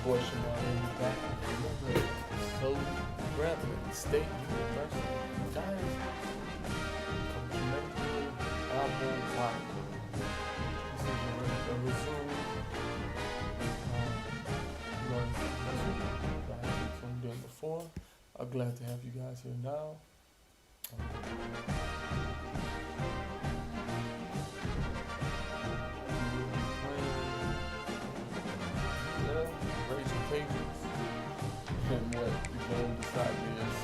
boy Shamar back. Remember, so Grambling State University Dynasty. Coach Mentor Applewhite. This is a resume. From there before. I'm glad to have you guys here now. Raise your Cajuns. And what the game decided is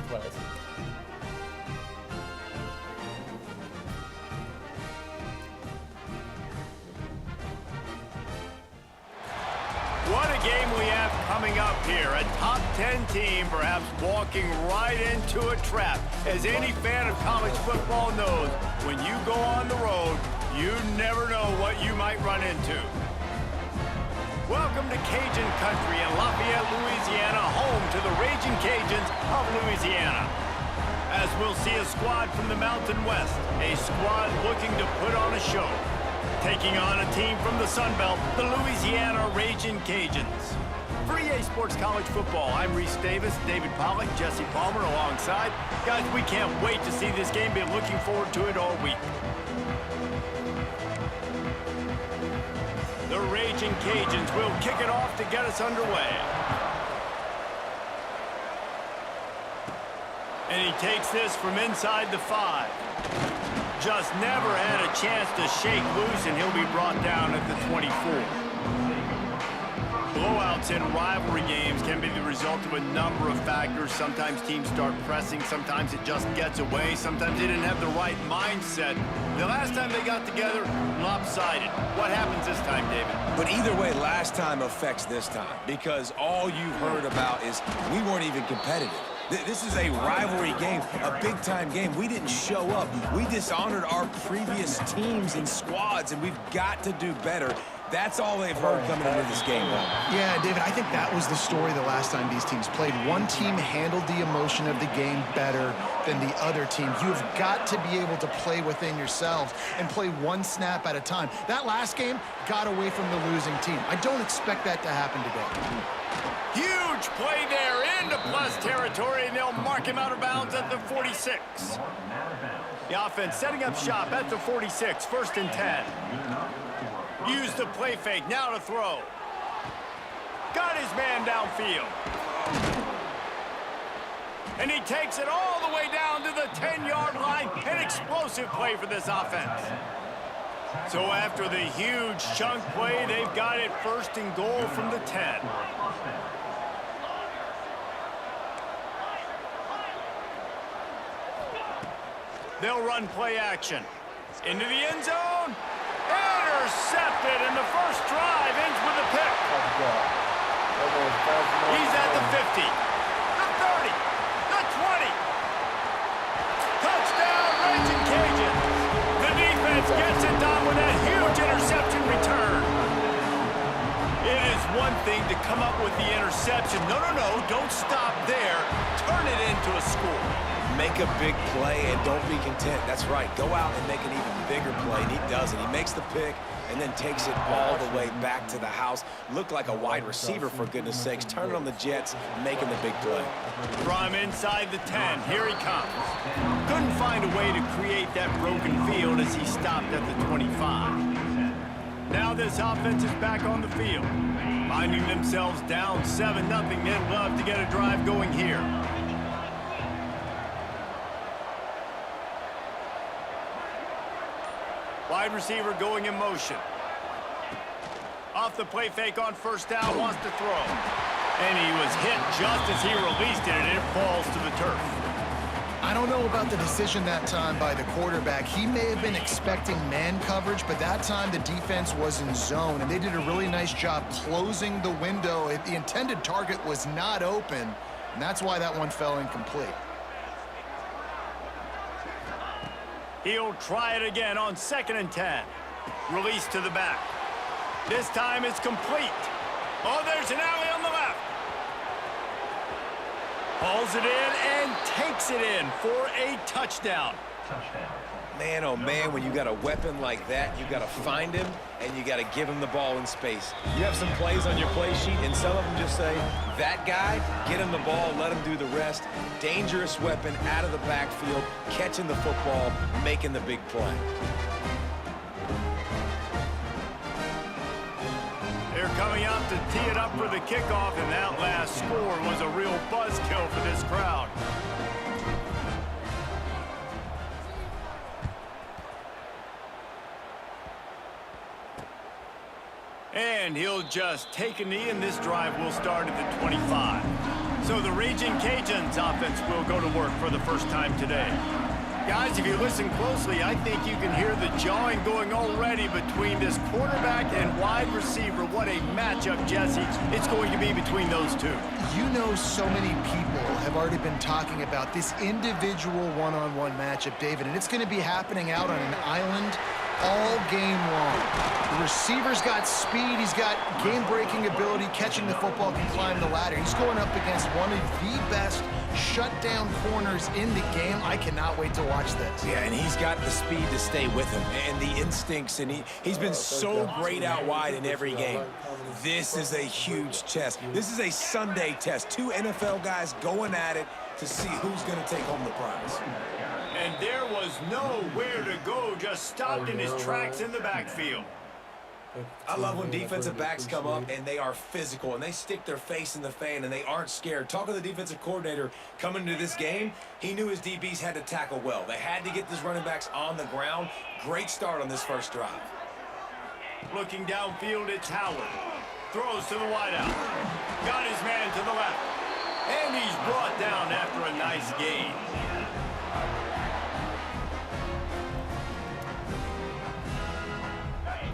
classic. What a game we have coming up here. A top 10 team perhaps walking right into a trap. As any fan of college football knows, when you go on the road, you never know what you might run into. Welcome to Cajun country in Lafayette, Louisiana, home to the Raging Cajuns of Louisiana. As we'll see a squad from the Mountain West, a squad looking to put on a show. Taking on a team from the Sun Belt, the Louisiana Raging Cajuns. For EA Sports College Football, I'm Reese Davis, David Pollack, Jesse Palmer alongside. Guys, we can't wait to see this game. Been looking forward to it all week. The Raging Cajuns will kick it off to get us underway. And he takes this from inside the 5. Just never had a chance to shake loose, and he'll be brought down at the 24. Blowouts in rivalry games can be the result of a number of factors. Sometimes teams start pressing, sometimes it just gets away, sometimes they didn't have the right mindset. The last time they got together, lopsided. What happens this time, David? But either way, last time affects this time, because all you've heard about is we weren't even competitive. This is a rivalry game, a big-time game. We didn't show up. We dishonored our previous teams and squads, and we've got to do better. That's all they've heard coming into this game. Yeah, David, I think that was the story the last time these teams played. One team handled the emotion of the game better than the other team. You have got to be able to play within yourselves and play one snap at a time. That last game got away from the losing team. I don't expect that to happen today. Huge play there into plus territory, and they'll mark him out of bounds at the 46. The offense setting up shop at the 46, 1st and 10. Use the play fake, now to throw. Got his man downfield. And he takes it all the way down to the 10-yard line. An explosive play for this offense. So after the huge chunk play, they've got it 1st and goal from the 10. They'll run play action. Into the end zone. Intercepted, and the first drive ends with a pick. He's at the 50, the 30, the 20. Touchdown, Raging Cajuns. The defense gets it done with a huge interception return. It is one thing to come up with the interception. No, don't stop there. Turn it into a score. Make a big play and don't be content. That's right. Go out and make an even bigger play, and he does it. He makes the pick and then takes it all the way back to the house. Looked like a wide receiver, for goodness sakes. Turning on the jets, making the big play. From inside the 10, here he comes. Couldn't find a way to create that broken field as he stopped at the 25. Now this offense is back on the field. Finding themselves down 7-0, they'd love to get a drive going here. Wide receiver going in motion. Off the play fake on 1st down, wants to throw. And he was hit just as he released it, and it falls to the turf. I don't know about the decision that time by the quarterback. He may have been expecting man coverage, but that time the defense was in zone, and they did a really nice job closing the window. The intended target was not open, and that's why that one fell incomplete. He'll try it again on 2nd and 10. Release to the back. This time it's complete. Oh, there's an alley on the left. Hauls it in and takes it in for a touchdown. Man, oh man, when you got a weapon like that, you got to find him and you got to give him the ball in space. You have some plays on your play sheet, and some of them just say, that guy, get him the ball, let him do the rest. Dangerous weapon out of the backfield, catching the football, making the big play. They're coming out to tee it up for the kickoff, and that last score was a real buzzkill for this crowd. And he'll just take a knee, and this drive will start at the 25. So the Raging Cajuns offense will go to work for the first time today. Guys, if you listen closely, I think you can hear the jawing going already between this quarterback and wide receiver. What a matchup, Jesse, it's going to be between those two. You know, so many people have already been talking about this individual one-on-one matchup, David, and it's going to be happening out on an island all game long. The receiver's got speed, he's got game-breaking ability, catching the football, can climb the ladder. He's going up against one of the best shutdown corners in the game. I cannot wait to watch this. Yeah, and he's got the speed to stay with him and the instincts, and he's been so great out wide in every game. This is a huge test. This is a Sunday test. Two NFL guys going at it to see who's going to take home the prize. And there was nowhere to go, just stopped in his tracks in the backfield. I love when defensive backs come up and they are physical and they stick their face in the fan and they aren't scared. Talk to the defensive coordinator coming into this game. He knew his DBs had to tackle well. They had to get these running backs on the ground. Great start on this first drive. Looking downfield, it's Howard. Throws to the wideout. Got his man to the left. And he's brought down after a nice gain.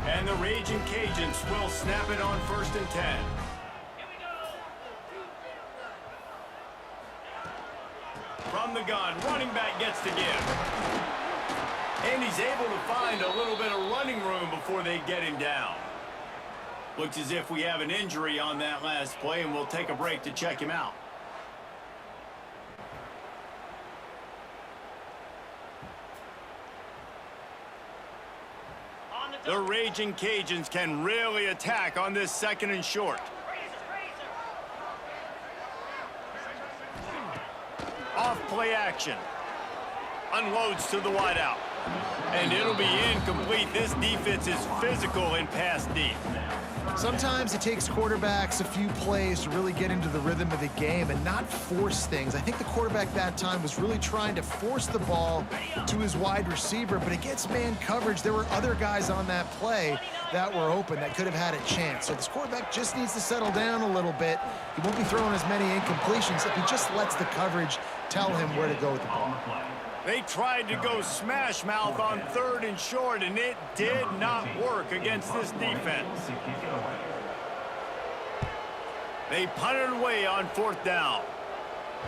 And the Raging Cajuns will snap it on 1st and 10. From the gun, running back gets to give. And he's able to find a little bit of running room before they get him down. Looks as if we have an injury on that last play, and we'll take a break to check him out. The Raging Cajuns can really attack on this 2nd and short. Off play action. Unloads to the wideout. And it'll be incomplete. This defense is physical and pass deep. Sometimes it takes quarterbacks a few plays to really get into the rhythm of the game and not force things. I think the quarterback that time was really trying to force the ball to his wide receiver, but against man coverage, there were other guys on that play that were open that could have had a chance. So this quarterback just needs to settle down a little bit. He won't be throwing as many incompletions if he just lets the coverage tell him where to go with the ball. They tried to go smash mouth on 3rd and short, and it did not work against this defense. They punted away on 4th down.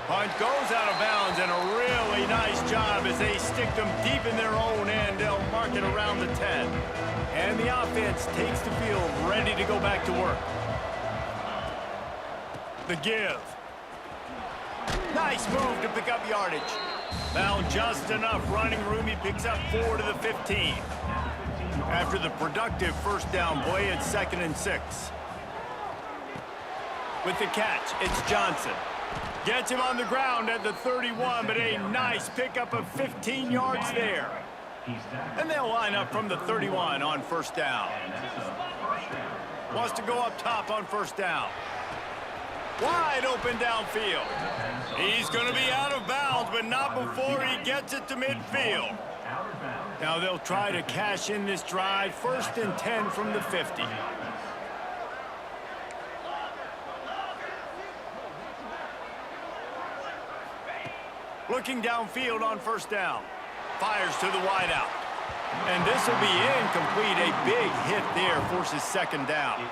Punt goes out of bounds, and a really nice job as they stick them deep in their own end. They'll mark it around the 10. And the offense takes the field, ready to go back to work. The give. Nice move to pick up yardage. Found just enough running room. He picks up 4 to the 15. After the productive 1st down play, it's 2nd and 6. With the catch, it's Johnson. Gets him on the ground at the 31, but a nice pickup of 15 yards there. And they'll line up from the 31 on 1st down. Wants to go up top on 1st down. Wide open downfield. He's going to be out of bounds, but not before he gets it to midfield. Now they'll try to cash in this drive. 1st and 10 from the 50. Looking downfield on 1st down. Fires to the wideout. And this will be incomplete. A big hit there forces 2nd down.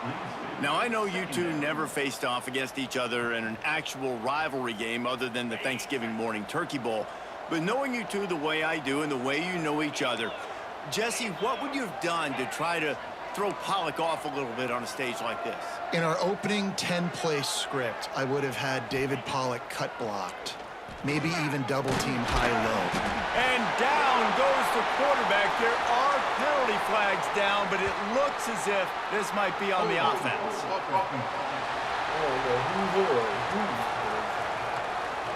Now, I know you two never faced off against each other in an actual rivalry game other than the Thanksgiving morning Turkey Bowl. But knowing you two the way I do and the way you know each other, Jesse, what would you have done to try to throw Pollock off a little bit on a stage like this? In our opening 10-play script, I would have had David Pollock cut blocked. Maybe even double-team high-low. And down the quarterback, there are penalty flags down, but it looks as if this might be on the offense.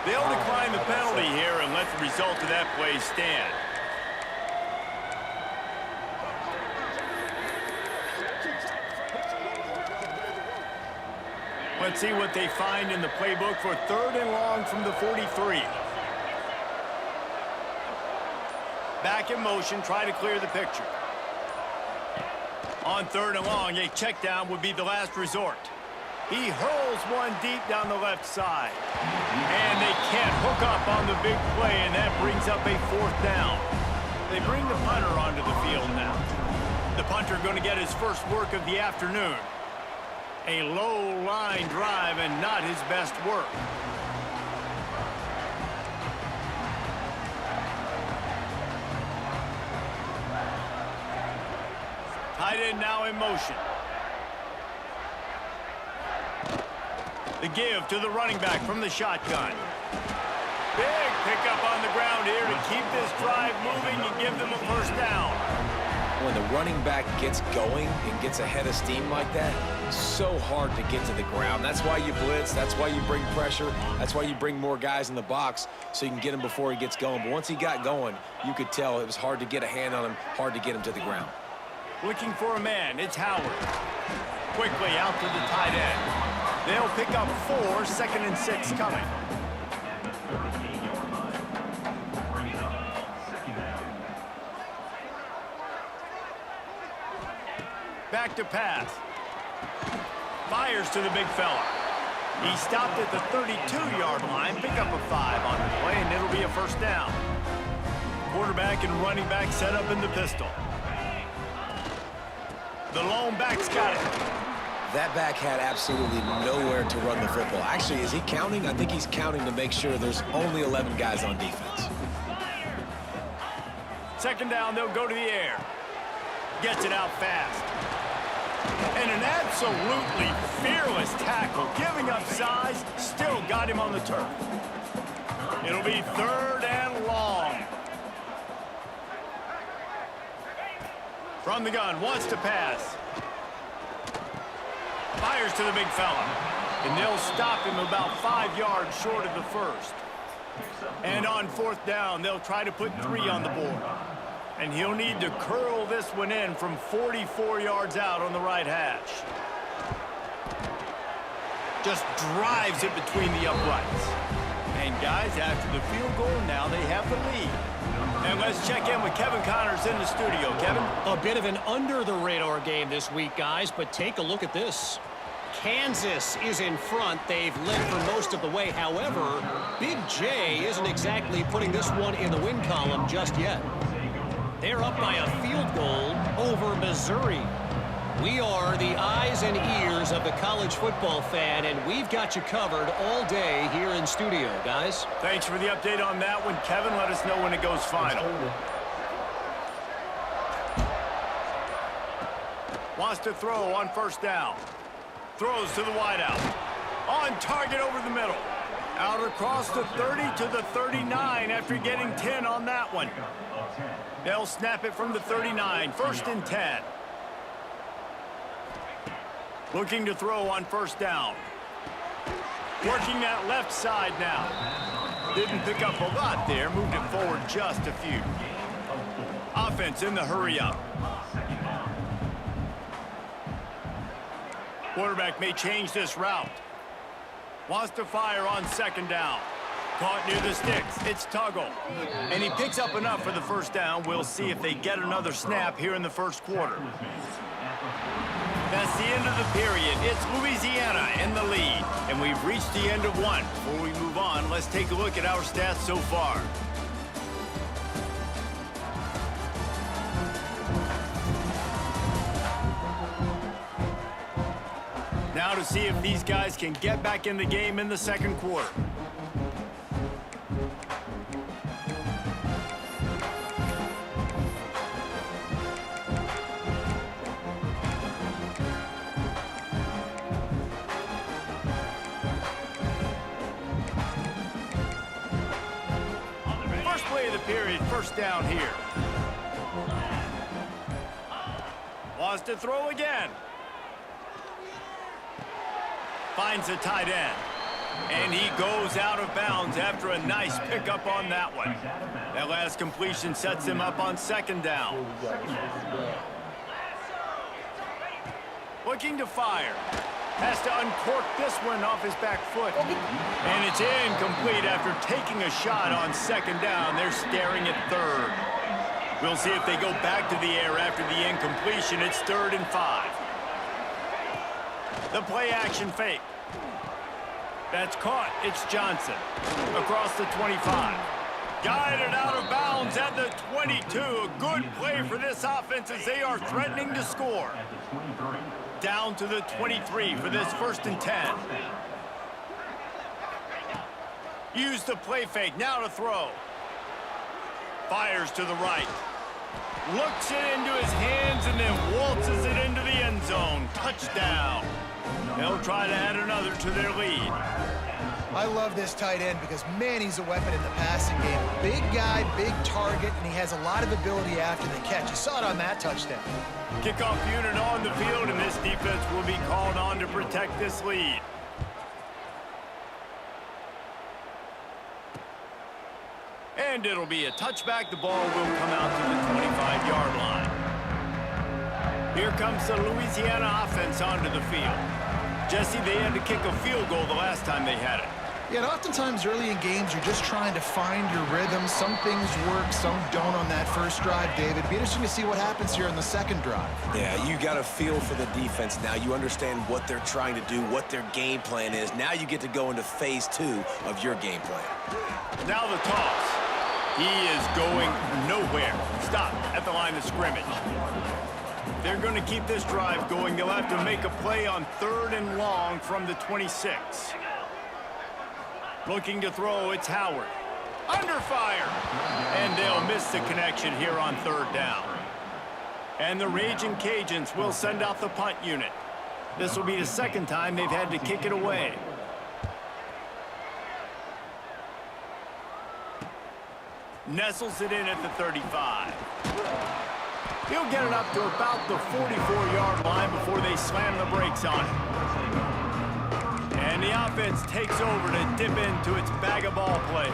They'll decline the penalty here and let the result of that play stand. Let's see what they find in the playbook for 3rd and long from the 43. Back in motion, try to clear the picture. On 3rd and long, a check down would be the last resort. He hurls one deep down the left side. And they can't hook up on the big play, and that brings up a 4th down. They bring the punter onto the field now. The punter going to get his first work of the afternoon. A low line drive and not his best work. Tight end now in motion. The give to the running back from the shotgun. Big pickup on the ground here to keep this drive moving and give them a first down. When the running back gets going and gets ahead of steam like that, so hard to get to the ground. That's why you blitz. That's why you bring pressure. That's why you bring more guys in the box so you can get him before he gets going. But once he got going, you could tell it was hard to get a hand on him, hard to get him to the ground. Looking for a man. It's Howard. Quickly out to the tight end. They'll pick up 4, 2nd and 6 coming. Back to pass. Fires to the big fella. He stopped at the 32-yard line. Pick up a 5 on the play, and it'll be a first down. Quarterback and running back set up in the pistol. The lone back's got it. That back had absolutely nowhere to run the football. Actually, is he counting? I think he's counting to make sure there's only 11 guys on defense. 2nd down, they'll go to the air. Gets it out fast. And an absolutely fearless tackle, giving up size, still got him on the turf. It'll be 3rd and long. From the gun, wants to pass. Fires to the big fella. And they'll stop him about 5 yards short of the first. And on 4th down, they'll try to put 3 on the board. And he'll need to curl this one in from 44 yards out on the right hash. Just drives it between the uprights. And guys, after the field goal, now they have the lead. And let's check in with Kevin Connors in the studio. Kevin? A bit of an under-the-radar game this week, guys, but take a look at this. Kansas is in front. They've led for most of the way. However, Big J isn't exactly putting this one in the win column just yet. They're up by a field goal over Missouri. We are the eyes and ears of the college football fan, and we've got you covered all day here in studio, guys. Thanks for the update on that one, Kevin. Let us know when it goes final. Wants to throw on 1st down. Throws to the wideout. On target over the middle. Out across the 30 to the 39 after getting 10 on that one. They'll snap it from the 39. 1st and 10. Looking to throw on 1st down. Working that left side now. Didn't pick up a lot there. Moved it forward just a few. Offense in the hurry up. Quarterback may change this route. Wants to fire on 2nd down. Caught near the sticks. It's Tuggle. And he picks up enough for the 1st down. We'll see if they get another snap here in the 1st quarter. That's the end of the period. It's Louisiana in the lead. And we've reached the end of one. Before we move on, let's take a look at our stats so far. Now to see if these guys can get back in the game in the 2nd quarter. First play of the period, 1st touchdown here. Wants to throw again. Finds a tight end. And he goes out of bounds after a nice pickup on that one. That last completion sets him up on second down. Looking to fire. Has to uncork this one off his back foot. And it's incomplete after taking a shot on second down. They're staring at third. We'll see if they go back to the air after the incompletion. It's 3rd and 5. The play action fake. That's caught. It's Johnson. Across the 25. Guided out of bounds at the 22. A good play for this offense as they are threatening to score. Down to the 23 for this 1st and 10. Use the play fake. Now to throw. Fires to the right. Looks it into his hands and then waltzes it into the end zone. Touchdown. They'll try to add another to their lead. I love this tight end because, man, he's a weapon in the passing game. Big guy, big target, and he has a lot of ability after the catch. You saw it on that touchdown. Kickoff unit on the field, and this defense will be called on to protect this lead. And it'll be a touchback. The ball will come out to the 25-yard line. Here comes the Louisiana offense onto the field. Jesse, they had to kick a field goal the last time they had it. Yeah, and oftentimes early in games, you're just trying to find your rhythm. Some things work, some don't on that first drive, David. It'd be interesting to see what happens here in the second drive. Yeah, you got a feel for the defense now. You understand what they're trying to do, what their game plan is. Now you get to go into phase 2 of your game plan. Now the toss. He is going nowhere. Stop at the line of scrimmage. They're going to keep this drive going. They'll have to make a play on 3rd and long from the 26. Looking to throw, it's Howard. Under fire. And they'll miss the connection here on 3rd down. And the Raging Cajuns will send out the punt unit. This will be the 2nd time they've had to kick it away. Nestles it in at the 35. He'll get it up to about the 44-yard line before they slam the brakes on it. And the offense takes over to dip into its bag of ball plays.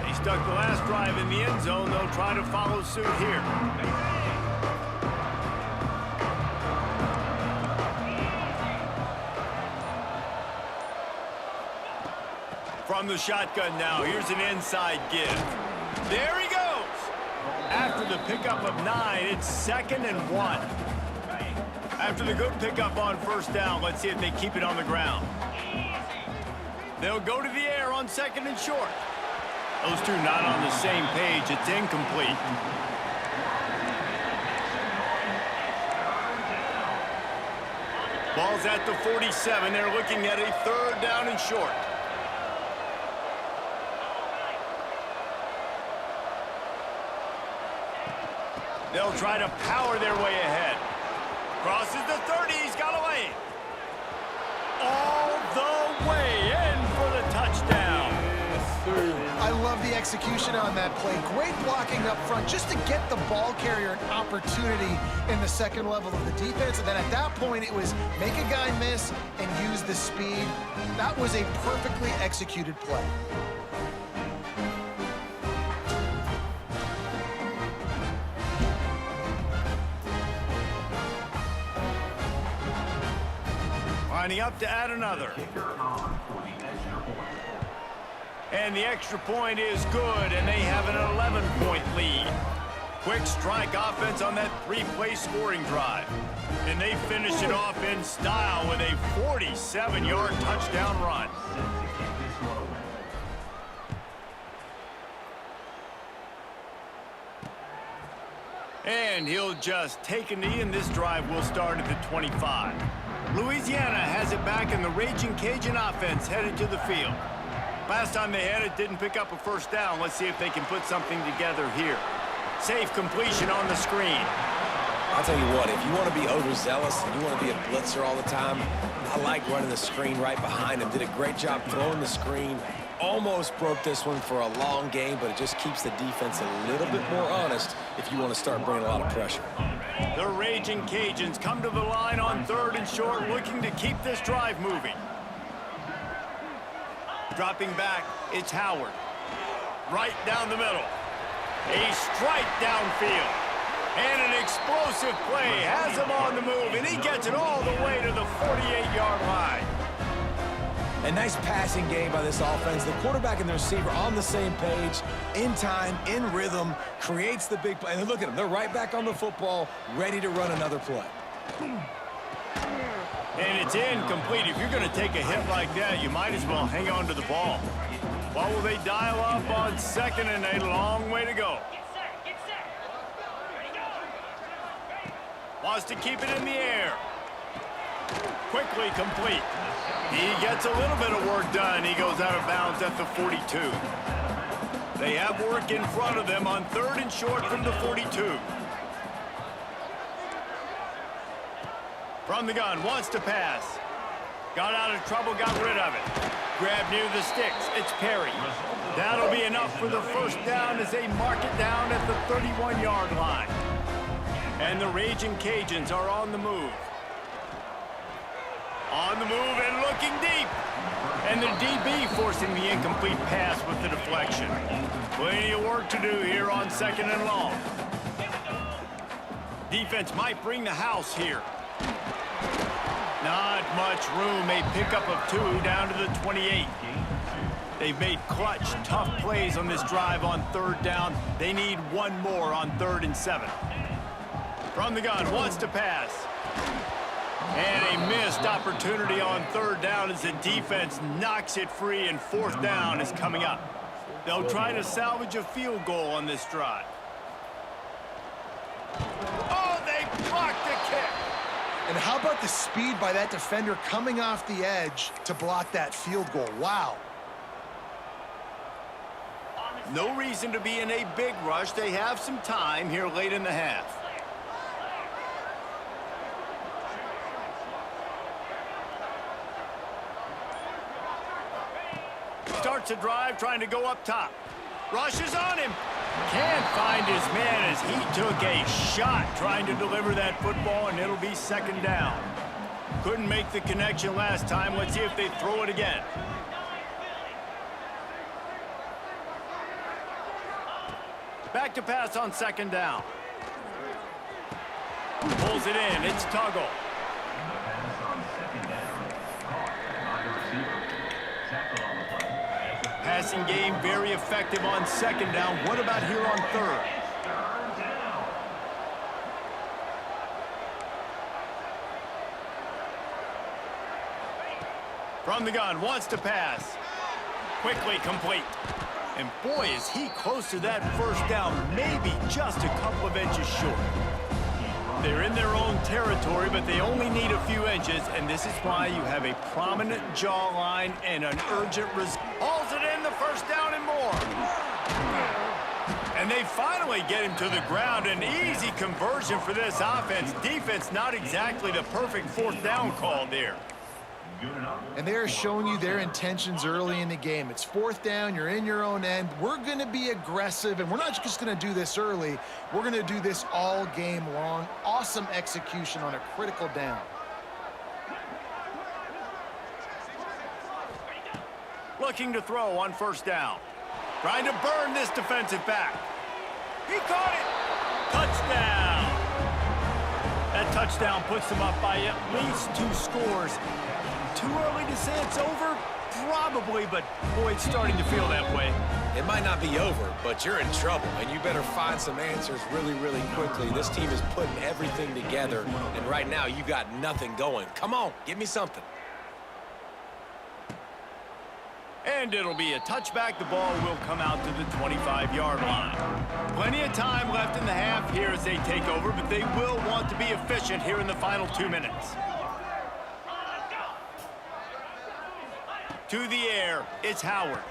They stuck the last drive in the end zone. They'll try to follow suit here. From the shotgun now, here's an inside give. There he goes. After the pickup of 9, it's 2nd and 1. After the good pickup on 1st down, let's see if they keep it on the ground. They'll go to the air on 2nd and short. Those two not on the same page. It's incomplete. Ball's at the 47. They're looking at a 3rd down and short. They'll try to power their way ahead. Crosses the 30. He's got away. All the way in for the touchdown. Yes, sir. I love the execution on that play. Great blocking up front just to get the ball carrier an opportunity in the second level of the defense. And then at that point, it was make a guy miss and use the speed. That was a perfectly executed play. Lining up to add another. And the extra point is good, and they have an 11-point lead. Quick strike offense on that 3-play scoring drive. And they finish it off in style with a 47-yard touchdown run. And he'll just take a knee, and this drive will start at the 25. Louisiana has it back, and the Raging Cajun offense headed to the field. Last time they had it, didn't pick up a 1st down. Let's see if they can put something together here. Safe completion on the screen. I'll tell you what, if you want to be overzealous and you want to be a blitzer all the time, I like running the screen right behind him. Did a great job throwing the screen almost broke this one for a long game, but it just keeps the defense a little bit more honest if you want to start bringing a lot of pressure. The Raging Cajuns come to the line on 3rd and short, looking to keep this drive moving. Dropping back, it's Howard. Right down the middle. A strike downfield. And an explosive play has him on the move, and he gets it all the way to the 48-yard line. A nice passing game by this offense. The quarterback and the receiver on the same page, in time, in rhythm, creates the big play. And look at them. They're right back on the football, ready to run another play. And it's incomplete. If you're going to take a hit like that, you might as well hang on to the ball. What will they dial up on 2nd and a long way to go? Wants to keep it in the air. Quickly complete. He gets a little bit of work done. He goes out of bounds at the 42. They have work in front of them on 3rd and short from the 42. From the gun, wants to pass. Got out of trouble, got rid of it. Grab near the sticks. It's Perry. That'll be enough for the 1st down as they mark it down at the 31-yard line. And the Raging Cajuns are on the move. On the move and looking deep. And the DB forcing the incomplete pass with the deflection. Plenty of work to do here on 2nd and long. Defense might bring the house here. Not much room. A pickup of 2 down to the 28. They've made clutch, tough plays on this drive on 3rd down. They need one more on 3rd and 7. From the gun, wants to pass. And a missed opportunity on 3rd down as the defense knocks it free, and 4th down is coming up. They'll try to salvage a field goal on this drive. Oh, they blocked the kick. And how about the speed by that defender coming off the edge to block that field goal? Wow. No reason to be in a big rush. They have some time here late in the half. Starts a drive trying to go up top. Rushes on him. Can't find his man as he took a shot trying to deliver that football, and it'll be 2nd down. Couldn't make the connection last time. Let's see if they throw it again. Back to pass on 2nd down. Pulls it in. It's Tuggle. Passing game very effective on 2nd down. What about here on 3rd? From the gun, wants to pass. Quickly complete. And boy, is he close to that 1st down, maybe just a couple of inches short. They're in their own territory, but they only need a few inches, and this is why you have a prominent jawline and an urgent result. Hauls it in, the 1st down and more. And they finally get him to the ground. An easy conversion for this offense. Defense not exactly the perfect 4th down call there. And they are showing you their intentions early in the game. It's 4th down, you're in your own end. We're going to be aggressive, and we're not just going to do this early. We're going to do this all game long. Awesome execution on a critical down. Looking to throw on 1st down. Trying to burn this defensive back. He caught it. Touchdown. That touchdown puts them up by at least 2 scores. Too early to say it's over? Probably, but boy, it's starting to feel that way. It might not be over, but you're in trouble, and you better find some answers really, really quickly. This team is putting everything together, and right now you got nothing going. Come on, give me something. And it'll be a touchback. The ball will come out to the 25-yard line. Plenty of time left in the half here as they take over, but they will want to be efficient here in the final 2 minutes. To the air, it's Howard.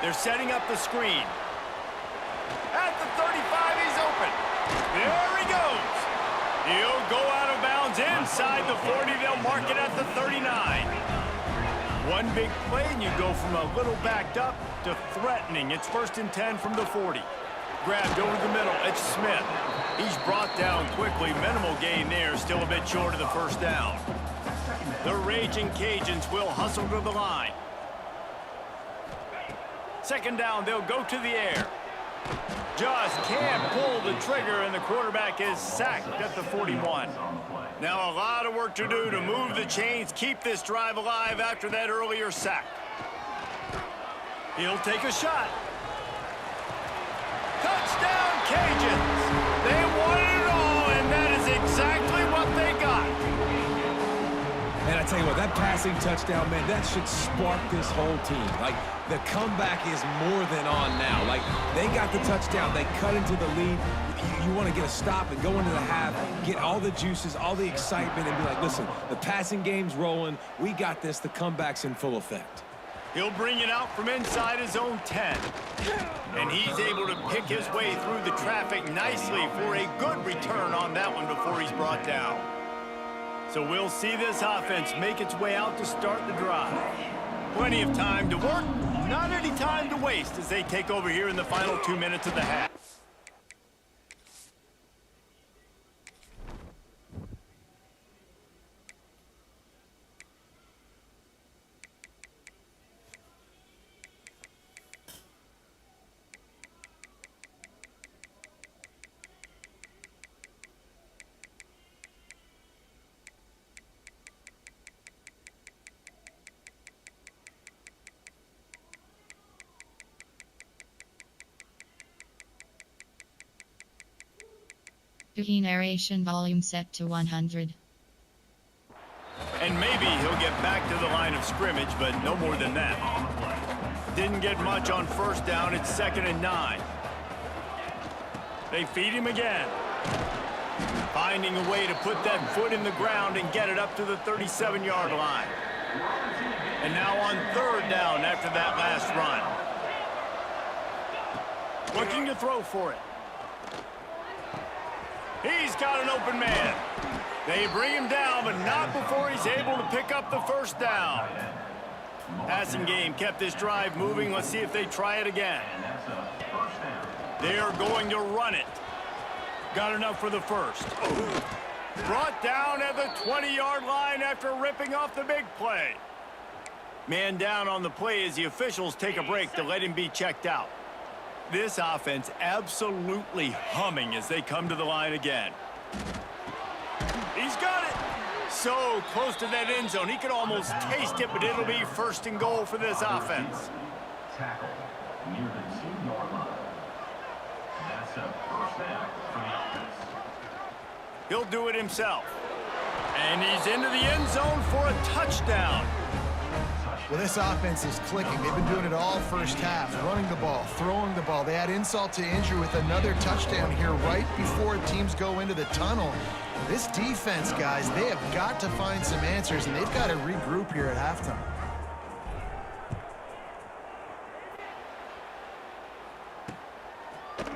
They're setting up the screen. At the 35, he's open. There he goes. He'll go out of bounds inside the 40. They'll mark it at the 39. One big play, and you go from a little backed up to threatening. It's 1st and 10 from the 40. Grabbed over the middle. It's Smith. He's brought down quickly. Minimal gain there. Still a bit short of the first down. The Raging Cajuns will hustle to the line. 2nd down, they'll go to the air. Just can't pull the trigger, and the quarterback is sacked at the 41. Now a lot of work to do to move the chains, keep this drive alive after that earlier sack. He'll take a shot. Touchdown, Cajuns! They wanted it all, and that is exactly what they got. And I tell you what, that passing touchdown, man, that should spark this whole team. Like, the comeback is more than on now. Like, they got the touchdown. They cut into the lead. You want to get a stop and go into the half, get all the juices, all the excitement, and be like, listen, the passing game's rolling. We got this. The comeback's in full effect. He'll bring it out from inside his own 10. And he's able to pick his way through the traffic nicely for a good return on that one before he's brought down. So we'll see this offense make its way out to start the drive. Plenty of time to work, not any time to waste as they take over here in the final 2 minutes of the half. Key narration volume set to 100. And maybe he'll get back to the line of scrimmage, but no more than that. Didn't get much on 1st down. It's 2nd and 9. They feed him again. Finding a way to put that foot in the ground and get it up to the 37-yard line. And now on 3rd down after that last run. Looking to throw for it. He's got an open man. They bring him down, but not before he's able to pick up the 1st down. Passing game kept this drive moving. Let's see if they try it again. They're going to run it. Got enough for the 1st. Brought down at the 20-yard line after ripping off the big play. Man down on the play as the officials take a break to let him be checked out. This offense absolutely humming as they come to the line again. He's got it. So close to that end zone. He could almost taste it, but it'll be 1st and goal for this offense. Tackle near the 2-yard line. That's a 1st down for the offense. He'll do it himself. And he's into the end zone for a touchdown. Well, this offense is clicking. They've been doing it all 1st half, running the ball, throwing the ball. They add insult to injury with another touchdown here right before teams go into the tunnel. This defense, guys, they have got to find some answers, and they've got to regroup here at halftime.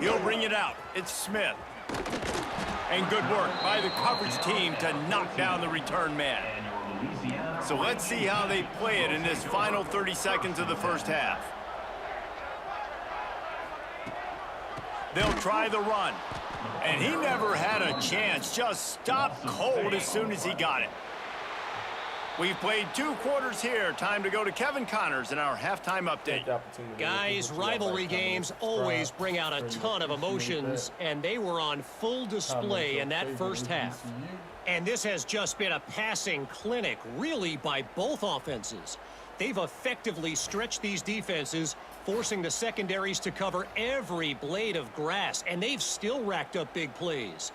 He'll bring it out. It's Smith. And good work by the coverage team to knock down the return man. So let's see how they play it in this final 30 seconds of the 1st half. They'll try the run. And he never had a chance. Just stopped cold as soon as he got it. We've played 2 quarters here. Time to go to Kevin Connors in our halftime update. Guys, rivalry games always bring out a ton of emotions, and they were on full display in that 1st half. And this has just been a passing clinic, really, by both offenses. They've effectively stretched these defenses, forcing the secondaries to cover every blade of grass, and they've still racked up big plays.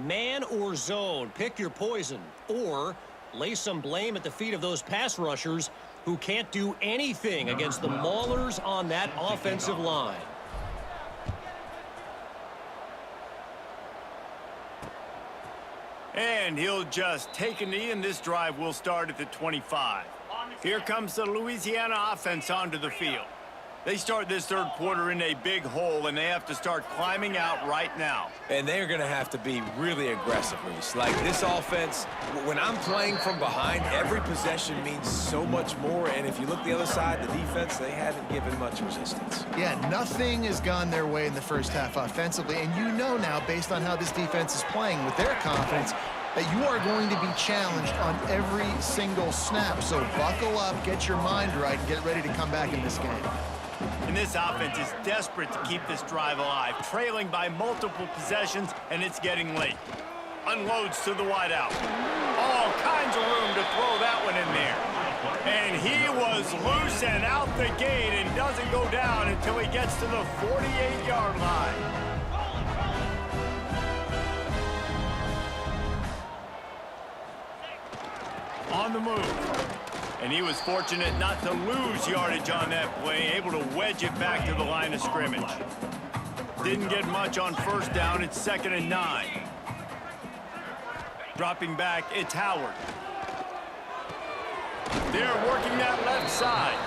Man or zone, pick your poison, or lay some blame at the feet of those pass rushers who can't do anything against the maulers on that offensive line. And he'll just take a knee, and this drive will start at the 25. Here comes the Louisiana offense onto the field. They start this third quarter in a big hole, and they have to start climbing out right now. And they're going to have to be really aggressive, Reese. Like, this offense, when I'm playing from behind, every possession means so much more. And if you look the other side, the defense, they haven't given much resistance. Yeah, nothing has gone their way in the first half offensively. And you know now, based on how this defense is playing with their confidence, that you are going to be challenged on every single snap. So buckle up, get your mind right, and get ready to come back in this game. And this offense is desperate to keep this drive alive, trailing by multiple possessions, and it's getting late. Unloads to the wideout. All kinds of room to throw that one in there. And he was loose and out the gate and doesn't go down until he gets to the 48-yard line. On the move. And he was fortunate not to lose yardage on that play, able to wedge it back to the line of scrimmage. Didn't get much on first down. It's 2nd and 9. Dropping back, it's Howard. They're working that left side.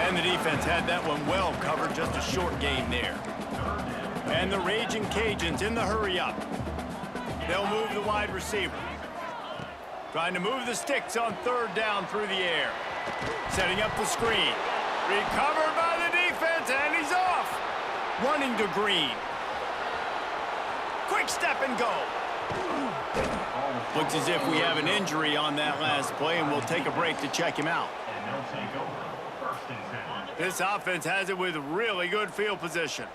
And the defense had that one well covered, just a short gain there. And the Raging Cajuns in the hurry up. They'll move the wide receiver. Trying to move the sticks on 3rd down through the air. Setting up the screen. Recovered by the defense, and he's off. Running to Green. Quick step and go. Looks as if we have an injury on that last play, and we'll take a break to check him out. And they'll take over. 1st and 10. This offense has it with really good field position.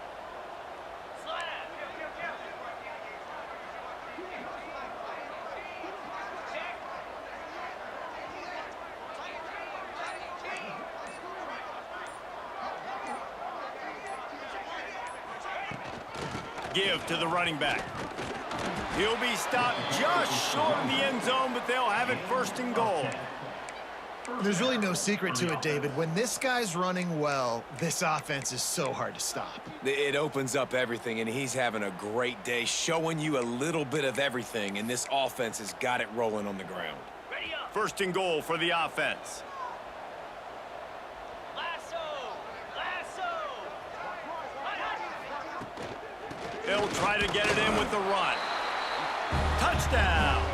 Give to the running back. He'll be stopped just short of the end zone, but they'll have it 1st and goal. There's really no secret to it, David. When this guy's running well, this offense is so hard to stop. It opens up everything, and he's having a great day, showing you a little bit of everything, and this offense has got it rolling on the ground. 1st and goal for the offense. They'll try to get it in with the run. Touchdown!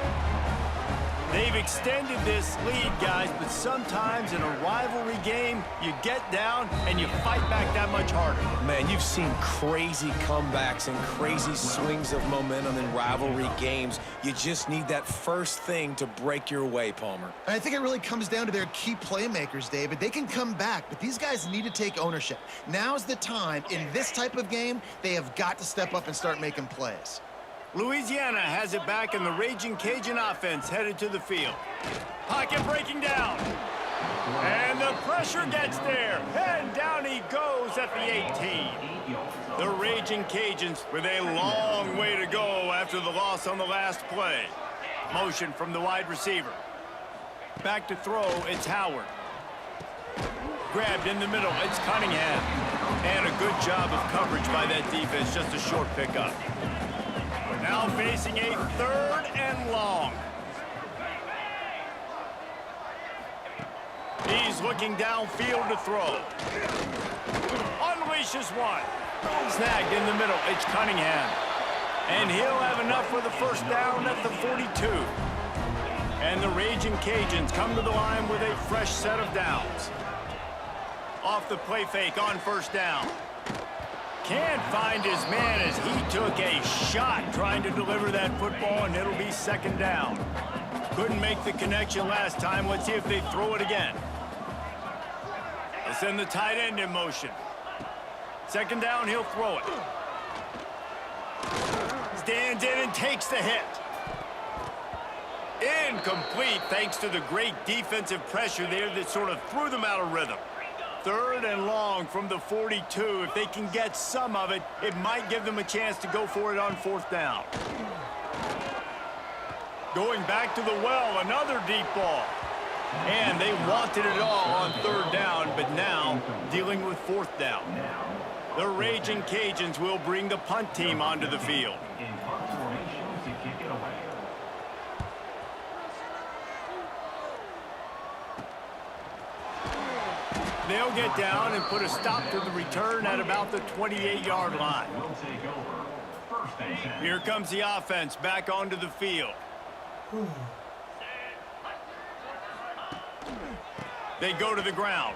They've extended this lead, guys, but sometimes in a rivalry game, you get down and you fight back that much harder. Man, you've seen crazy comebacks and crazy swings of momentum in rivalry games. You just need that first thing to break your way, Palmer. And I think it really comes down to their key playmakers, David. They can come back, but these guys need to take ownership. Now's the time. In this type of game, they have got to step up and start making plays. Louisiana has it back, and the Raging Cajun offense headed to the field. Pocket breaking down. And the pressure gets there. And down he goes at the 18. The Raging Cajuns with a long way to go after the loss on the last play. Motion from the wide receiver. Back to throw, it's Howard. Grabbed in the middle, it's Cunningham. And a good job of coverage by that defense, just a short pickup. Now facing a 3rd and long. He's looking downfield to throw. Unleashes one. Snagged in the middle. It's Cunningham. And he'll have enough for the 1st down at the 42. And the Raging Cajuns come to the line with a fresh set of downs. Off the play fake on 1st down. Can't find his man as he took a shot trying to deliver that football, and it'll be 2nd down. Couldn't make the connection last time. Let's see if they throw it again. They'll send the tight end in motion. 2nd down, he'll throw it. Stands in and takes the hit. Incomplete thanks to the great defensive pressure there that sort of threw them out of rhythm. 3rd and long from the 42. If they can get some of it, it might give them a chance to go for it on 4th down. Going back to the well, another deep ball. And they wanted it all on 3rd down, but now dealing with 4th down. The Raging Cajuns will bring the punt team onto the field. In punt formation to kick it away. They'll get down and put a stop to the return at about the 28-yard line. Will take over. First and 10. Here comes the offense back onto the field. They go to the ground.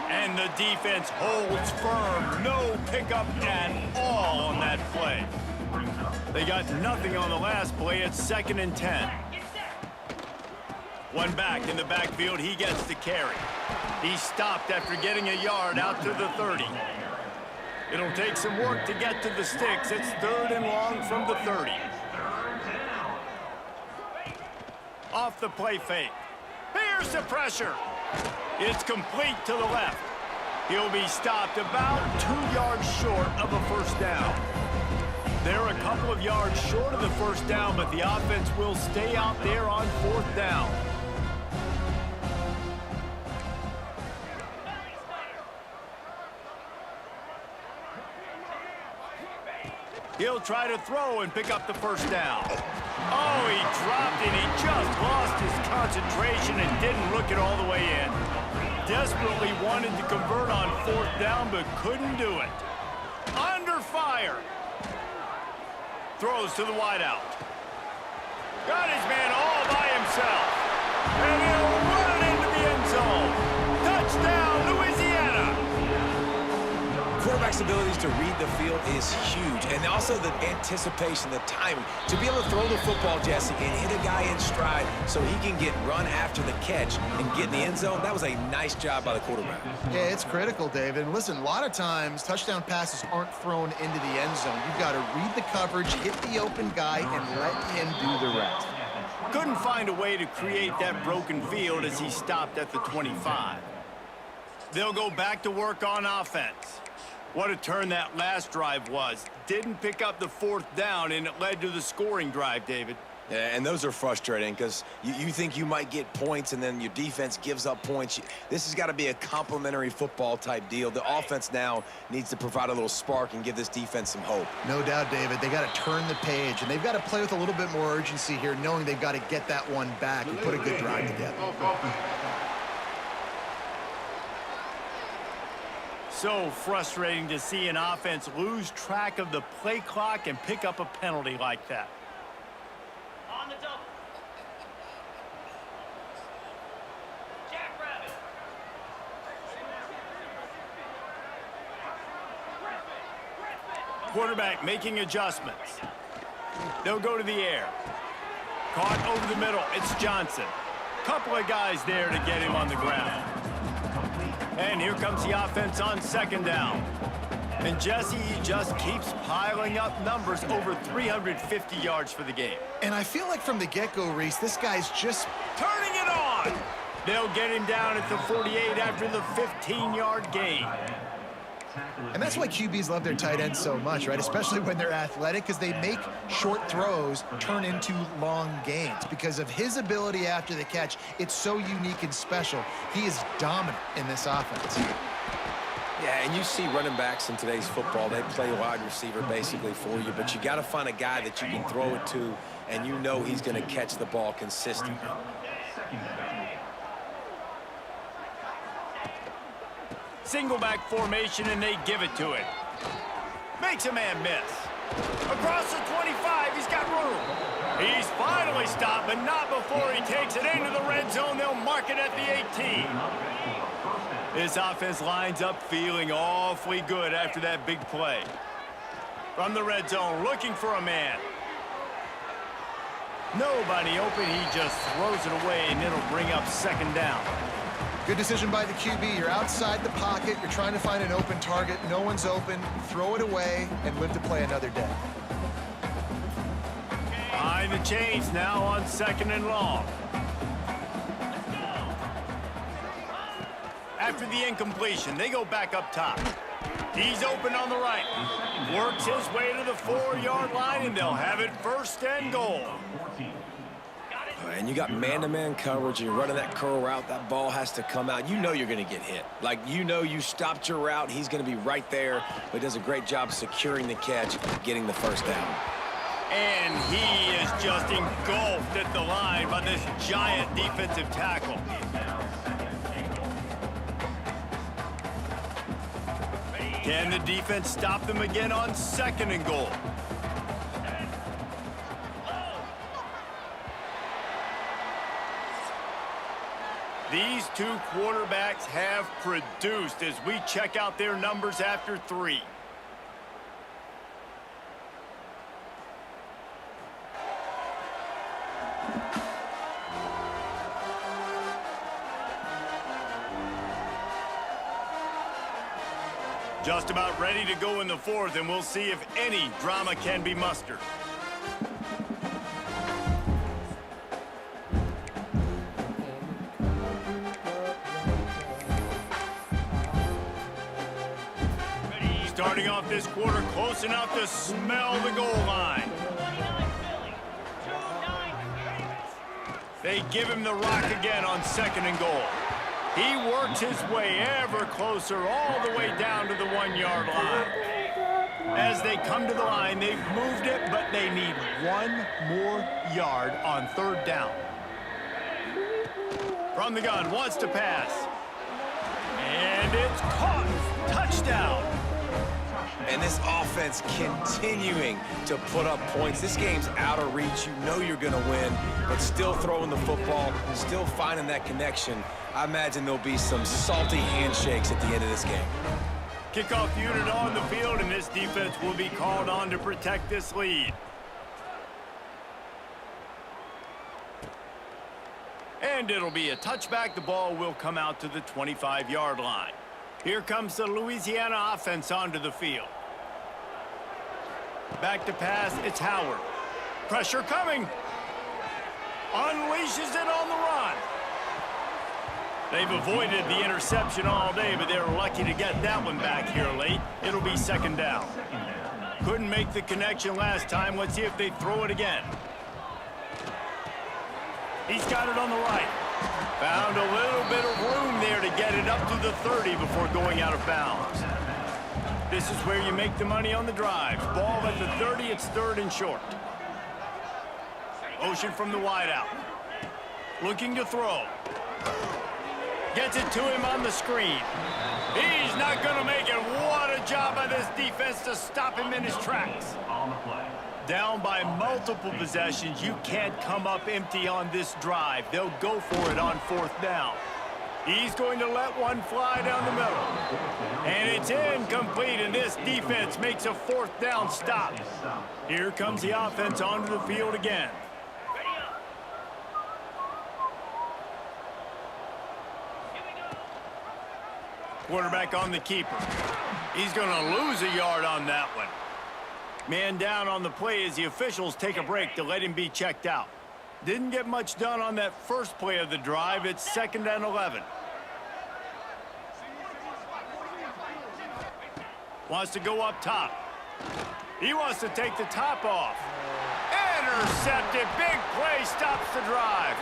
And the defense holds firm. No pickup at all on that play. They got nothing on the last play. It's 2nd and 10. One back in the backfield. He gets the carry. He stopped after getting a yard out to the 30. It'll take some work to get to the sticks. It's 3rd and long from the 30. Off the play fake. Here's the pressure. It's complete to the left. He'll be stopped about 2 yards short of a first down. They're a couple of yards short of the first down, but the offense will stay out there on 4th down. He'll try to throw and pick up the first down. Oh, he dropped it. He just lost his concentration and didn't look it all the way in. Desperately wanted to convert on 4th down, but couldn't do it. Under fire. Throws to the wideout. Got his man all by himself. And he'll run into the end zone. Touchdown, Louisiana. Quarterback's abilities to read the field is huge, and also the anticipation, the timing. To be able to throw the football, Jesse, and hit a guy in stride so he can get run after the catch and get in the end zone, that was a nice job by the quarterback. Yeah, it's critical, David. And listen, a lot of times touchdown passes aren't thrown into the end zone. You've got to read the coverage, hit the open guy, and let him do the rest. Couldn't find a way to create that broken field as he stopped at the 25. They'll go back to work on offense. What a turn that last drive was. Didn't pick up the 4th down, and it led to the scoring drive, David. Yeah, and those are frustrating because you think you might get points and then your defense gives up points. This has got to be a complimentary football type deal. The offense now needs to provide a little spark and give this defense some hope. No doubt, David. They got to turn the page, and they've got to play with a little bit more urgency here, knowing they've got to get that one back and put a good drive together. So frustrating to see an offense lose track of the play clock and pick up a penalty like that. On the double. Jackrabbit. Quarterback making adjustments. They'll go to the air. Caught over the middle. It's Johnson. Couple of guys there to get him on the ground. And here comes the offense on 2nd down. And Jesse just keeps piling up numbers, over 350 yards for the game. And I feel like from the get-go, Reese, this guy's just Turning it on! They'll get him down at the 48 after the 15-yard gain. And that's why QBs love their tight ends so much, right? Especially when they're athletic, because they make short throws turn into long gains. Because of his ability after the catch, it's so unique and special. He is dominant in this offense. Yeah, and you see running backs in today's football, they play wide receiver basically for you, but you got to find a guy that you can throw it to, and you know he's going to catch the ball consistently. Single back formation, and they give it to it. Makes a man miss. Across the 25, he's got room. He's finally stopped, but not before he takes it into the red zone. They'll mark it at the 18. This offense lines up feeling awfully good after that big play. From the red zone, looking for a man. Nobody open, he just throws it away, and it'll bring up 2nd down. Good decision by the QB. You're outside the pocket. You're trying to find an open target. No one's open. Throw it away and live to play another day. Behind the chains now on 2nd and long. After the incompletion, they go back up top. He's open on the right. Works his way to the 4-yard line, and they'll have it 1st and goal. And you got man-to-man coverage, and you're running that curl route, that ball has to come out. You know you're going to get hit. Like, you know you stopped your route, he's going to be right there, but he does a great job securing the catch, getting the 1st down. And he is just engulfed at the line by this giant defensive tackle. Can the defense stop them again on 2nd and goal? These two quarterbacks have produced as we check out their numbers after 3. Just about ready to go in the 4th, and we'll see if any drama can be mustered. Starting off this quarter close enough to smell the goal line. They give him the rock again on 2nd and goal. He works his way ever closer all the way down to the 1-yard line. As they come to the line, they've moved it, but they need 1 more yard on 3rd down. From the gun, wants to pass. And it's caught. Touchdown. And this offense continuing to put up points. This game's out of reach. You know you're going to win, but still throwing the football, still finding that connection. I imagine there'll be some salty handshakes at the end of this game. Kickoff unit on the field, and this defense will be called on to protect this lead. And it'll be a touchback. The ball will come out to the 25-yard line. Here comes the Louisiana offense onto the field. Back to pass, it's Howard. Pressure coming. Unleashes it on the run. They've avoided the interception all day, but they're lucky to get that one back here late. It'll be 2nd down. Couldn't make the connection last time. Let's see if they throw it again. He's got it on the right. Found a little bit of room there to get it up to the 30 before going out of bounds. This is where you make the money on the drives. Ball at the 30, it's 3rd and short. Motion from the wideout. Looking to throw. Gets it to him on the screen. He's not going to make it. What a job by this defense to stop him in his tracks. On the play. Down by multiple possessions, you can't come up empty on this drive. They'll go for it on 4th down. He's going to let one fly down the middle. And it's incomplete, and this defense makes a 4th down stop. Here comes the offense onto the field again. Quarterback on the keeper. He's going to lose a yard on that one. Man down on the play as the officials take a break to let him be checked out. Didn't get much done on that first play of the drive. It's 2nd and 11. Wants to go up top. He wants to take the top off. Intercepted. Big play stops the drive.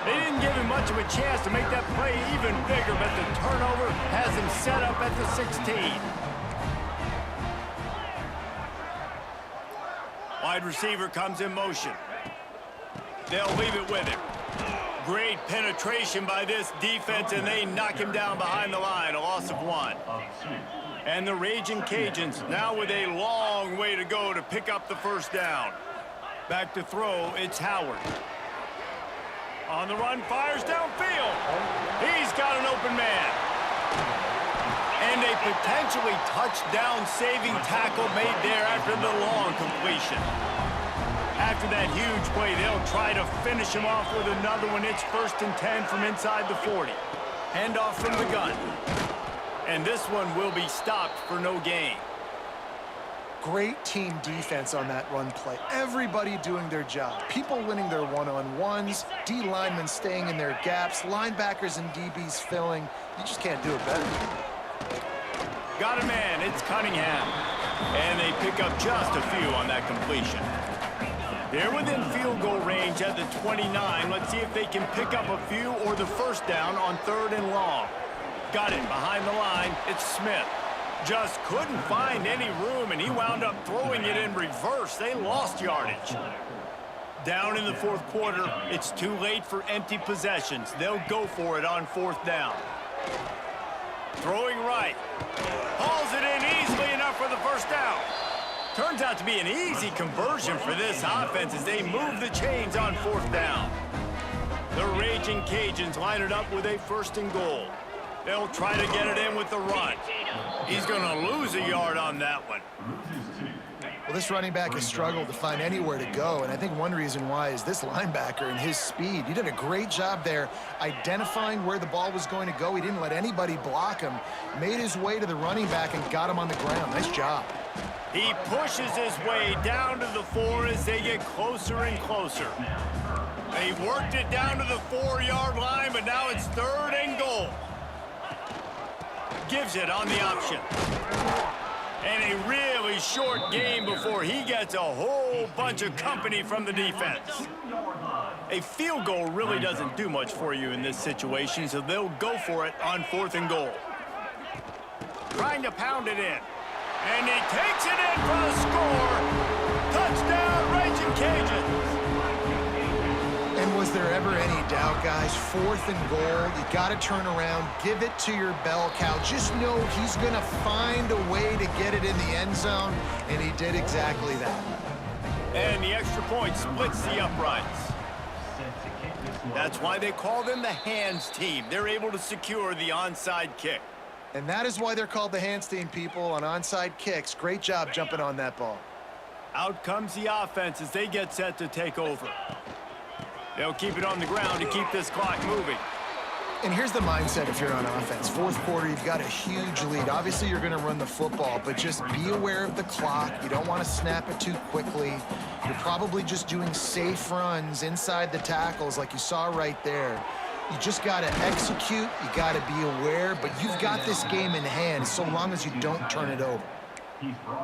They didn't give him much of a chance to make that play even bigger, but the turnover has him set up at the 16. Wide receiver comes in motion. They'll leave it with him. Great penetration by this defense, and they knock him down behind the line, a loss of 1. And the Raging Cajuns now with a long way to go to pick up the 1st down. Back to throw, it's Howard. On the run, fires downfield. He's got an open man. And a potentially touchdown-saving tackle made there after the long completion. After that huge play, they'll try to finish him off with another one. It's 1st and 10 from inside the 40. Handoff from the gun. And this one will be stopped for no gain. Great team defense on that run play. Everybody doing their job. People winning their one-on-ones, D linemen staying in their gaps, linebackers and DBs filling. You just can't do it better. Got a man, it's Cunningham. And they pick up just a few on that completion. They're within field goal range at the 29. Let's see if they can pick up a few or the 1st down on 3rd and long. Got it behind the line, it's Smith. Just couldn't find any room, and he wound up throwing it in reverse. They lost yardage. Down in the 4th quarter, it's too late for empty possessions. They'll go for it on 4th down. Throwing right. Hauls it in easy. for the first down. Turns out to be an easy conversion for this offense as they move the chains on 4th down. The Raging Cajuns line it up with a 1st and goal. They'll try to get it in with the run. He's going to lose a yard on that one. Well, this running back has struggled to find anywhere to go, and I think one reason why is this linebacker and his speed. He did a great job there identifying where the ball was going to go. He didn't let anybody block him, made his way to the running back and got him on the ground. Nice job. He pushes his way down to the 4 as they get closer and closer. They worked it down to the 4-yard line, but now it's 3rd and goal. Gives it on the option. And a really short game before he gets a whole bunch of company from the defense. A field goal really doesn't do much for you in this situation, so they'll go for it on 4th and goal. Trying to pound it in. And he takes it in for the score. Touchdown, Raging Cajuns. And was there ever any doubt, guys? 4th and goal, you got to turn around, give it to your bell cow. Just know he's going to find a way to get it in the end zone, and he did exactly that. And the extra point splits the uprights. That's why they call them the hands team. They're able to secure the onside kick. And that is why they're called the hands team, people, on onside kicks. Great job jumping on that ball. Out comes the offense as they get set to take over. They'll keep it on the ground to keep this clock moving. And here's the mindset if you're on offense. 4th quarter, you've got a huge lead. Obviously, you're going to run the football, but just be aware of the clock. You don't want to snap it too quickly. You're probably just doing safe runs inside the tackles like you saw right there. You just got to execute. You got to be aware, but you've got this game in hand so long as you don't turn it over.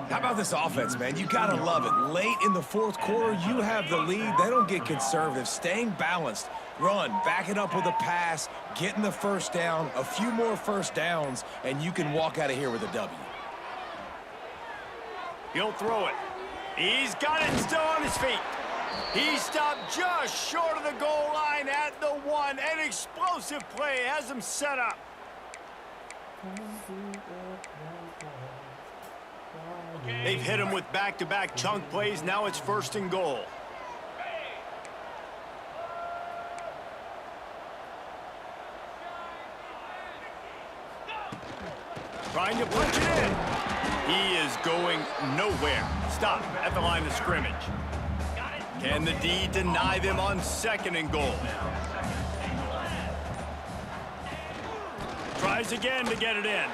How about this offense, man? You gotta love it. Late in the 4th quarter, you have the lead. They don't get conservative. Staying balanced. Run, back it up with a pass, getting the 1st down, a few more 1st downs, and you can walk out of here with a W. He'll throw it. He's got it still on his feet. He stopped just short of the goal line at the 1. An explosive play has him set up. They've hit him with back-to-back chunk plays. Now it's 1st and goal. Trying to punch it in. He is going nowhere. Stop at the line of scrimmage. Can the D deny them on 2nd and goal? Tries again to get it in.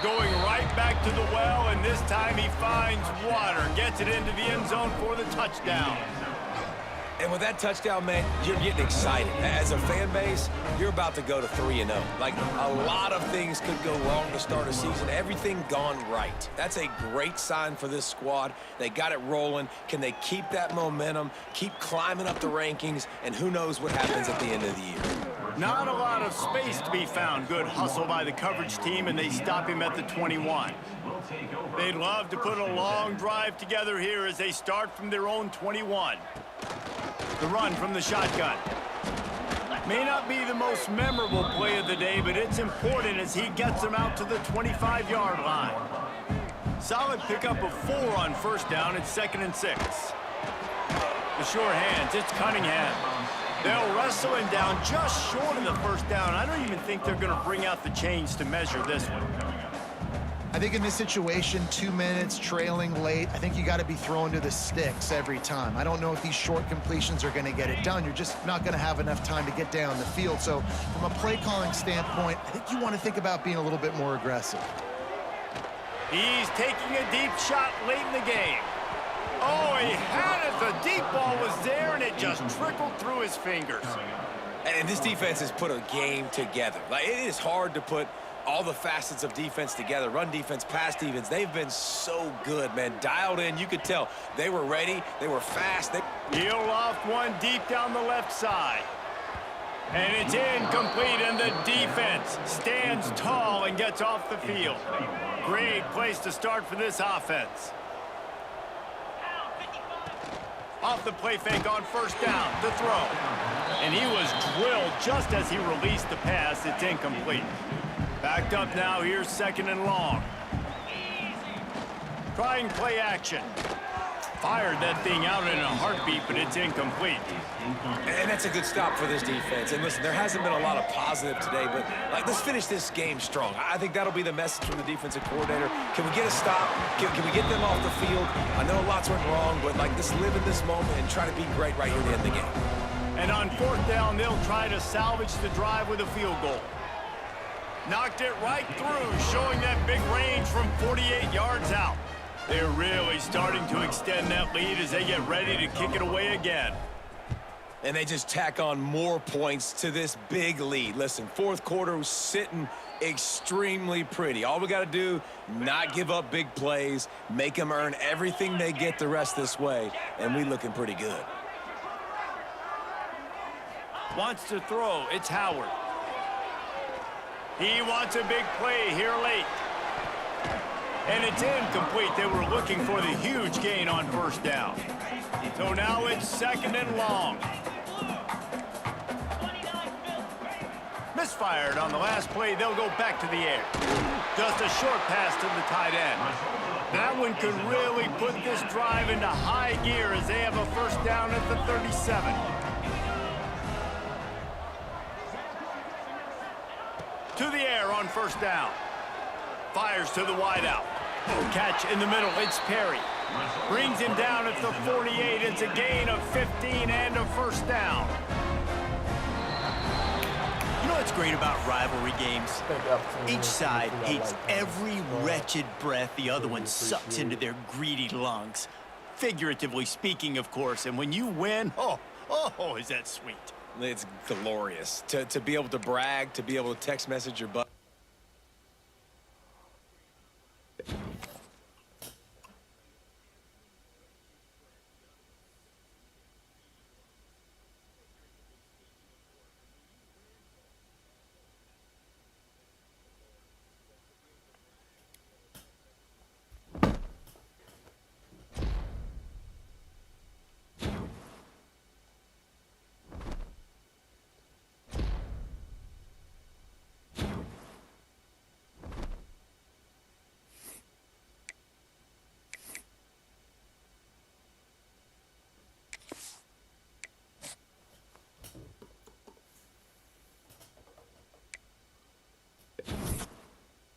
Going right back to the well, and this time he finds water. Gets it into the end zone for the touchdown. And with that touchdown, man, you're getting excited. As a fan base, you're about to go to 3-0. Like, a lot of things could go wrong to start a season. Everything gone right. That's a great sign for this squad. They got it rolling. Can they keep that momentum, keep climbing up the rankings, and who knows what happens at the end of the year? Not a lot of space to be found. Good hustle by the coverage team, and they stop him at the 21. They'd love to put a long drive together here as they start from their own 21. The run from the shotgun. May not be the most memorable play of the day, but it's important as he gets them out to the 25-yard line. Solid pickup of 4 on 1st down. It's 2nd and 6. The sure hands. It's Cunningham. They'll wrestle him down just short of the 1st down. I don't even think they're going to bring out the chains to measure this one. I think in this situation, 2 minutes, trailing late, I think you got to be throwing to the sticks every time. I don't know if these short completions are going to get it done. You're just not going to have enough time to get down the field. So from a play calling standpoint, I think you want to think about being a little bit more aggressive. He's taking a deep shot late in the game. Oh, he had it. The deep ball was there, and it just trickled through his fingers. And this defense has put a game together. Like, it is hard to put all the facets of defense together. Run defense, pass defense. They've been so good, man. Dialed in. You could tell they were ready. They were fast. He'll loft one deep down the left side. And it's incomplete, and the defense stands tall and gets off the field. Great place to start for this offense. Off the play fake on 1st down, the throw. And he was drilled just as he released the pass. It's incomplete. Backed up now, here's 2nd and long. trying play action. Fired that thing out in a heartbeat, but it's incomplete. And that's a good stop for this defense. And listen, there hasn't been a lot of positive today, but let's finish this game strong. I think that'll be the message from the defensive coordinator. Can we get a stop? Can we get them off the field? I know lots went wrong, but let's live in this moment and try to be great right here to end the game. And on 4th down, they'll try to salvage the drive with a field goal. Knocked it right through, showing that big range from 48 yards out. They're really starting to extend that lead as they get ready to kick it away again. And they just tack on more points to this big lead. Listen, 4th quarter was sitting extremely pretty. All we got to do, not give up big plays, make them earn everything they get the rest this way, and we looking pretty good. Wants to throw. It's Howard. He wants a big play here late. And it's incomplete. They were looking for the huge gain on 1st down. So now it's 2nd and long. Misfired on the last play. They'll go back to the air. Just a short pass to the tight end. That one could really put this drive into high gear as they have a 1st down at the 37. To the air on 1st down. Fires to the wideout. Catch in the middle. It's Perry. Brings him down at the 48. It's a gain of 15 and a 1st down. You know what's great about rivalry games? Each side hates every wretched breath the other one sucks into their greedy lungs. Figuratively speaking, of course. And when you win, oh, is that sweet. It's glorious to be able to brag, to be able to text message your buddy.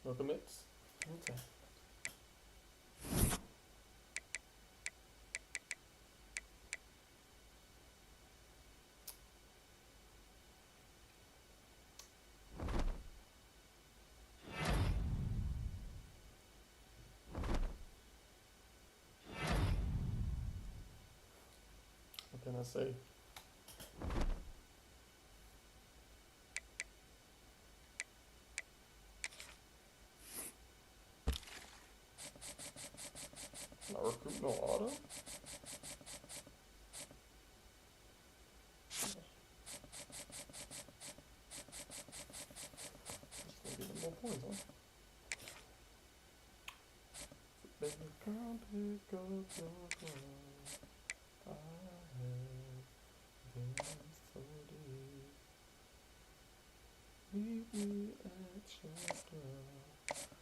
Not the mix. Okay. What can I say? Not recruit no auto? Just gonna give them more points, huh? So baby, come pick up your clothes. I have been so deep. Meet me at your door.